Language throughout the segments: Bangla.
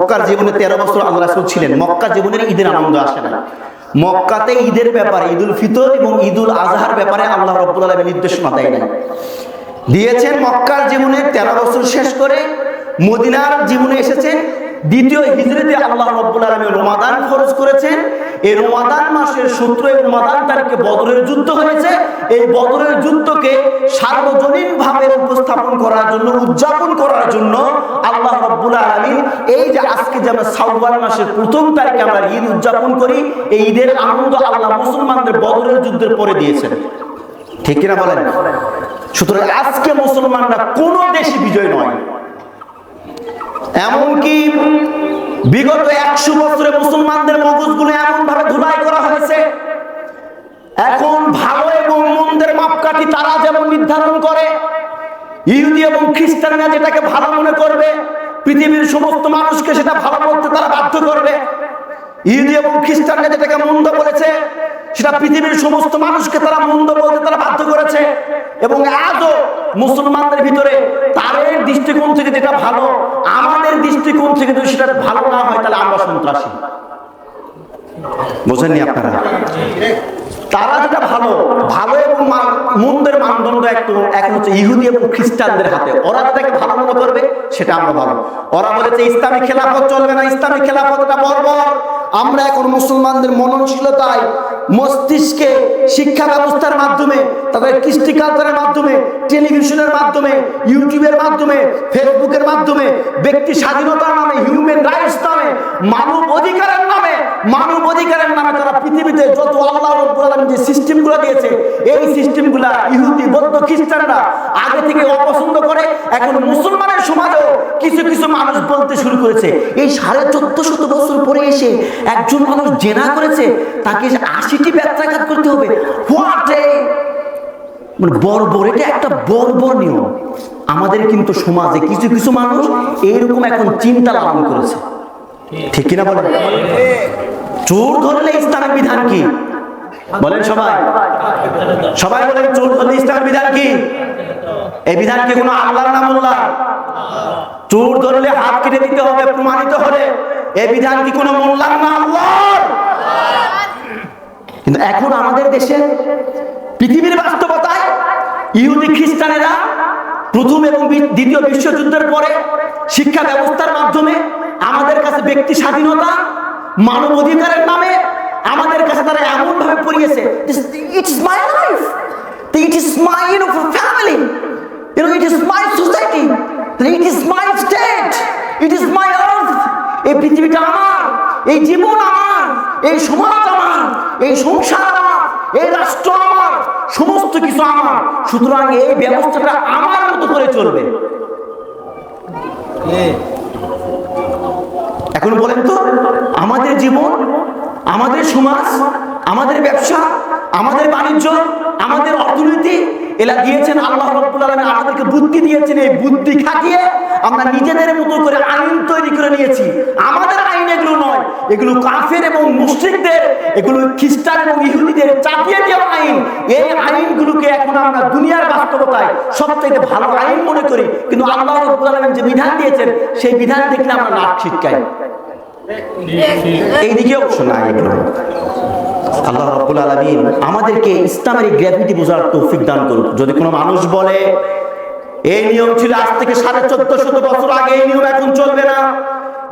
মক্কার জীবনে 13 বছর আল্লাহ রাসূল ছিলেন। মক্কা জীবনের ঈদের আনন্দ আসে না। মক্কাতে ঈদের ব্যাপারে, ঈদুল ফিতর এবং ঈদুল আজহার ব্যাপারে আল্লাহ রাব্বুল আলামিন নির্দেশনা দেয় না, দিয়েছেন মক্কার জীবনে 13 বছর শেষ করে মদিনার জীবনে এসেছেন। দ্বিতীয় হিজরতে আল্লাহ রাব্বুল আলামিন রমাদান ফরজ করেছেন। এই রমাদান মাসের 17 রমাদান তারিখে বদরের যুদ্ধ হয়েছে। এই বদরের যুদ্ধকে সার্বজনীনভাবে উপস্থাপন করার জন্য, উদযাপন করার জন্য আল্লাহ রাব্বুল আলামিন এই যে আজকে যে আমরা শাওয়াল মাসের 1ম তারিখে আমরা ঈদ উদযাপন করি, এই ঈদের আনন্দ আল্লাহ মুসলমানদের বদরের যুদ্ধের পরে দিয়েছেন। ঠিক কিনা বলেন? সুতরাং আজকে মুসলমানরা কোনো দেশে বিজয় নয়। এমনকি বিগত 100 বছরে মুসলমানদের মগজগুলো এমন ভাবে ধুলাই করা হয়েছে, এখন ভালো এবং মন্দের মাপকাঠি তারা যেমন নির্ধারণ করে, ইহুদি এবং খ্রিস্টানরা যেটাকে ভালো মনে করবে, পৃথিবীর সমস্ত মানুষকে সেটা ভালো বলতে তারা বাধ্য করবে। ইহুদি এবং খ্রিস্টানরা যেটাকে মন্দ বলেছে, সেটা পৃথিবীর সমস্ত মানুষকে তারা মন্দ বলতে তারা বাধ্য করেছে। এবং আজও মুসলমানদের ভিতরে তাদের দৃষ্টিকোণ থেকে যেটা ভালো, আমাদের দৃষ্টিকোণ থেকে যদি সেটা ভালো না হয়, তাহলে আমরা সন্ত্রাসী। বোঝেননি আপনারা? তারা যেটা ভালো, ভালো এবং মন্দের মানদণ্ড এখন হচ্ছে ইহুদি এবং খ্রিস্টানদের হাতে। ওরা যেটাকে ভালো মনে করবে সেটা আমরা ভালো। ওরা বলেছে ইসলামী খেলাফত চলবে না, ইসলামী খেলাফতটা বর্বর। আমরা এখন মুসলমানদের মননশীলতায়, মস্তিষ্কে, শিক্ষা ব্যবস্থার মাধ্যমে, তাদের কৃষ্টি কালচারের মাধ্যমে, টেলিভিশনের মাধ্যমে, ইউটিউবের মাধ্যমে, ফেসবুকের মাধ্যমে, ব্যক্তি স্বাধীনতার নামে, হিউম্যান রাইটস নামে, মানব অধিকারের নামে তারা পৃথিবীতে যত আল্লাহ রাব্বুল আলামিন যে সিস্টেমগুলো দিয়েছে, এই সিস্টেমগুলা ইহুদি, বৌদ্ধ, খ্রিস্টানরা আগে থেকে অপছন্দ করে। এখন মুসলমানের সমাজেও কিছু কিছু মানুষ বলতে শুরু করেছে, এই 1450 বছর পরে এসে একজন মানুষ জেনা করেছে, তাকে 80টি ব্যত্যাঘাত করতে হবে। হোয়াট এ বর্বর! এটা একটা বর্বর নিয়ম। আমাদের কিন্তু সমাজে কিছু কিছু মানুষ এইরকম এখন চিন্তা লালন করেছে। ঠিক কিনা বলেন? চোর ধরলে ইসলামের বিধান কি বলেন? সবাই বলেন, চোর ধরলে ইসলামের বিধান কি? এই বিধান কি কোনো আল্লাহর নাম? আল্লাহ। চোর ধরলে হাত কেটে দিতে হবে প্রমাণিত হলে, এই বিধান কি কোনো মোল্লার না আল্লাহর? কিন্তু এখন আমাদের দেশে পৃথিবীর বাস্তবতায় ইহুদি খ্রিস্টানেরা প্রথম এবং দ্বিতীয় বিশ্বযুদ্ধের পরে শিক্ষা ব্যবস্থার মাধ্যমে আমাদের কাছে ব্যক্তি স্বাধীনতা, মানব অধিকারের নামে আমাদের কাছে তারা এমন ভাবে পড়িয়েছে, it is my life, it is my family, it is my society, it is my state, it is my earth. এই পৃথিবীটা আমার, এই জীবন আমার, এই সমাজ আমার, এই সংসার আমার, এই রাষ্ট্র আমার, সমস্ত কিছু আমার। সুতরাং এই ব্যবস্থাটা আমার মতো করে চলবে। এখন বলেন তো, আমাদের জীবন, আমাদের সমাজ, আমাদের ব্যবসা, আমাদের বাণিজ্য, আমাদের অর্থনীতি, এলা দিয়েছেন আল্লাহ রাব্বুল আলামিন। আমাদেরকে বুদ্ধি দিয়েছেন, এই বুদ্ধি খাটিয়ে আমরা নিজেদের মতো করে আইন তৈরি করে নিয়েছি। আমাদের আইন এগুলো নয়, এগুলো কাফের এবং মুশরিকদের, এগুলো খ্রিস্টান এবং ইহুদিদের চাপিয়ে দেওয়া আইন। এই আইনগুলোকে এখন আমরা দুনিয়ার বাস্তবতায় সবচেয়ে ভালো আইন মনে করি, কিন্তু আল্লাহ রাব্বুল আলামিন যে বিধান দিয়েছেন, সেই বিধান দেখলে আমরা নাক ছিটকাই। এইদিকে অবশ্য না, এগুলো আল্লাহ রাব্বুল আলামিন আমাদেরকে ইসলামের গ্র্যাভিটি বোঝার তৌফিক দান করুক। যদি কোনো মানুষ বলে এই নিয়ম ছিল আজ থেকে 1450 বছর আগে, এই নিয়ম এখন চলবে না,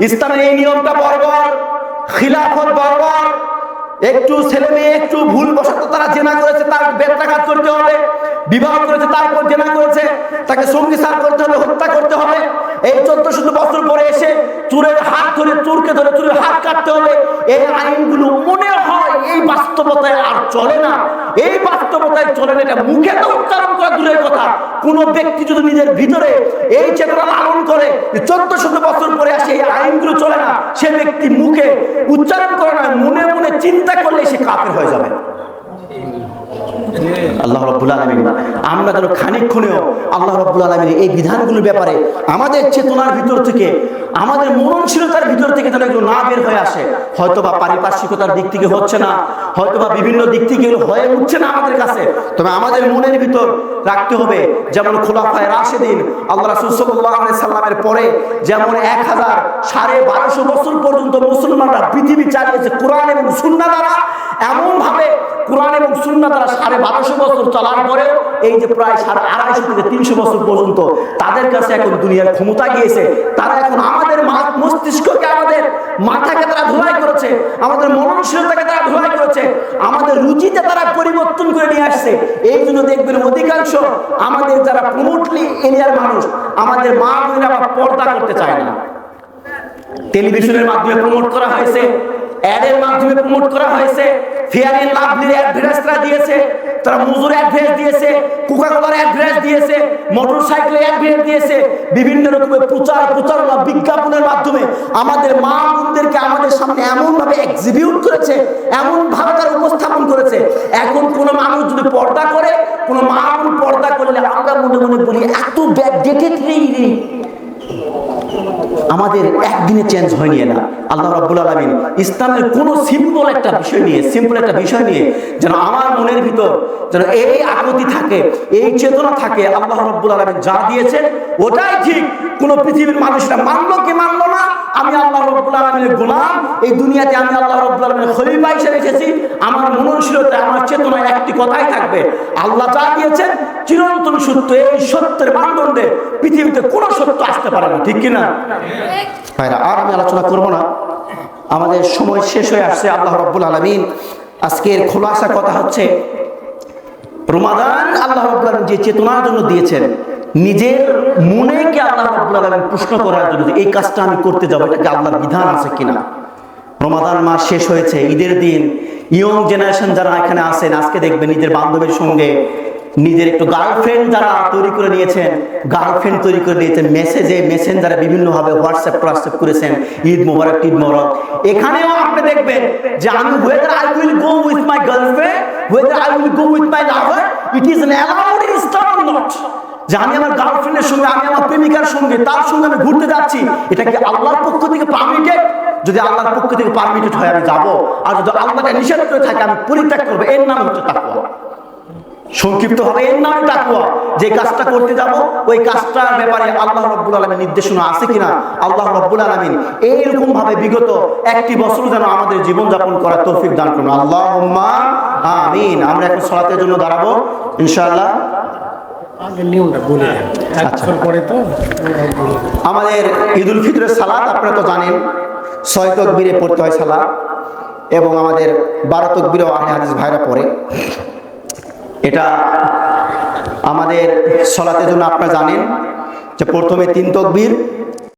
ইসলামের এই নিয়মটা বর্বর, খিলাফত বর্বর, একটু ছেলে মেয়ে একটু ভুল বশত তারা জেনা করেছে, তার ব্যত্যাঘাত করতে হবে, বিবাহ করেছে, তারপর জেনা করেছে, তাকে সংসার করতে হবে, হত্যা করতে হবে, এই 1400 বছর পরে এসে চোরের হাত ধরে, চোরকে ধরে চোরের হাত কাটতে হবে, এই আইনগুলো মনে হয় এই বাস্তবতায় আর চলে না। এই বাস্তবতায় চলে না, এটা মুখে তো উচ্চারণ করা দূরের কথা। কোন ব্যক্তি যদি নিজের ভিতরে এই চেতনা লালন করে 1400 বছর পরে আসে এই আইনগুলো চলে না, সে ব্যক্তি মুখে উচ্চারণ করে না, মনে মনে চিন্তা করলে সে কাফের হয়ে যাবে। আল্লাহ রাব্বুল আলামিন আমরা যেন খানিকক্ষণেও আল্লাহ রাব্বুল আলামিনের এই বিধানগুলোর ব্যাপারে আমাদের চেতনার ভিতর থেকে, আমাদের মননশীলতার ভিতর থেকে যেন এগুলো না বের হয়ে আসে। হয়তোবা পারিপার্শ্বিকতার দিক থেকে হচ্ছে না, হয়তোবা বিভিন্ন দিক থেকে এগুলো হয়ে উঠছে না আমাদের কাছে, তবে আমাদের মনের ভিতর রাখতে হবে। যেমন খোলাফায়ে রাশিদিন আল্লাহ রাসূল সাল্লাল্লাহু আলাইহি সাল্লামের পরে যেমন 1250 বছর পর্যন্ত মুসলমানরা পৃথিবী চালিয়েছে কোরআন এবং সুন্নাহ দ্বারা, এমন ভাবে কোরআন এবং সুন্নাহ দ্বারা 1250 বছর চলার পরে এই যে প্রায় 250 থেকে 300 বছর পর্যন্ত তাদের কাছে এখন দুনিয়ার ক্ষমতা গিয়েছে। তারা এখন আমাদের মস্তিষ্ককে, আমাদের মাথাকে তারা ধোলাই করেছে, আমাদের মননশীলতাকে তারা ধোলাই করেছে, আমাদের রুচিতে তারা পরিবর্তন করে নিয়ে আসছে। এই জন্য দেখবেন অধিকাংশ আমাদের যারা প্রমোটলি এরিয়ার মানুষ, আমাদের মা বোনেরা পর্দা করতে চায় না। টেলিভিশনের মাধ্যমে প্রমোট করা হয়েছে, অ্যাডের মাধ্যমে প্রমোট করা হয়েছে, ফেয়ার এন্ড লাভলির অ্যাডভার্টাইজরা দিয়েছে, তারা মুজুর অ্যাডভার্টাইজ দিয়েছে, কোকাকোলার অ্যাডভার্টাইজ দিয়েছে, মোটরসাইকেলের অ্যাডভার্টাইজ দিয়েছে, বিভিন্ন রকমের প্রচারণা বিজ্ঞাপনের মাধ্যমে আমাদের মা বোনদেরকে আমাদের সামনে এমন ভাবে এক্সিবিউট করেছে, এমন ভাবে তারা উপস্থাপন করেছে। এখন কোন মানুষ যদি পর্দা করে, কোন মা বোন পর্দা করলে আমরা মনে মনে বলি এত ব্যাকডেটেড নেই। আমাদের একদিনে চেঞ্জ হয়নি না। আল্লাহ রাব্বুল আলামিন ইসলামের কোন সিম্পল একটা বিষয় নিয়ে যেন আমার মনের ভিতর যেন এই আকতি থাকে, এই চেতনা থাকে, আল্লাহ রাব্বুল আলামিন যা দিয়েছেন ওটাই ঠিক। কোন পৃথিবীর মানুষরা মানলো কি মানলো না, আমি আল্লাহ রাব্বুল আলামিনের গোলাম, এই দুনিয়াতে আমি আল্লাহ রাব্বুল আলামিনের খলিফা হিসেবে এসেছি। আমার মননশীলতা, আমার চেতনায় একটি কথাই থাকবে, আল্লাহ যা দিয়েছেন চিরন্তন সত্য। এই সত্যের মানদণ্ডে পৃথিবীতে কোনো সত্য আসতে পারে না, ঠিক কিনা ভাইরা? আর আমি আলোচনা করব না, আমাদের সময় শেষ হয়ে আসছে। আল্লাহ রাব্বুল আলামিন আজকের খোলাসা কথা হচ্ছে, রমাদান আল্লাহ রাব্বুল আলামিন যে চেতনার জন্য দিয়েছেন, নিজের মনেকে আল্লাহ রাব্বুল আলামিন প্রশ্ন করার জন্য এই কাজটা আমি করতে যাবো, এটা কি আল্লাহর বিধান আছে কিনা। রমাদান মাস শেষ হয়েছে, ঈদের দিন। ইয়ং জেনারেশন যারা এখানে আছেন, আজকে দেখবেন নিজের বান্ধবীর সঙ্গে, নিজের একটু গার্লফ্রেন্ড যারা তৈরি করে নিয়েছেন, মেসেঞ্জারে বিভিন্নভাবে হোয়াটসঅ্যাপ করেছেন, ঈদ মোবারক, ঈদ মোবারক। এখানেও আপনি দেখবেন যে আমি whether I will go with my girlfriend, whether I will go with my lover, it is allowed in Islam or not। যে আমি আমার গার্লফ্রেন্ডের সঙ্গে, আমি আমার প্রেমিকার সঙ্গে, তার সঙ্গে আমি ঘুরতে যাচ্ছি, এটা কি আল্লাহর পক্ষ থেকে পারমিটেড? যদি আল্লাহর পক্ষ থেকে পারমিটেড হয় আমি যাব, আর যদি আল্লাহকে নিষেধ করে থাকে আমি পরিত্যাগ করবো। এর নাম হচ্ছে তাকওয়া। সংক্ষিপ্ত হবে এর নাম তাকওয়া। যে কাজটা করতে যাব ওই কাজটার ব্যাপারে আল্লাহ রাব্বুল আলামিন নির্দেশনা আছে কিনা, আল্লাহ রাব্বুল আলামিন এইরকম ভাবে বিগত একটি বছর যেন আমাদের জীবন যাপন করার তৌফিক দান করুন, আল্লাহুম্মা আমিন। আমরা এখন সালাতের জন্য দাঁড়াবো ইনশাআল্লাহ। আমাদের ঈদুল ফিতরের সালাত আপনারা তো জানেন, 6 তাকবীরে পড়তে হয় সালাত, এবং আমাদের 12 তাকবীরেও আহলে হাদিস ভাইরা পড়ে। এটা আমাদের সালাতের জন্য আপনারা জানেন যে প্রথমে 3 তাকবীর,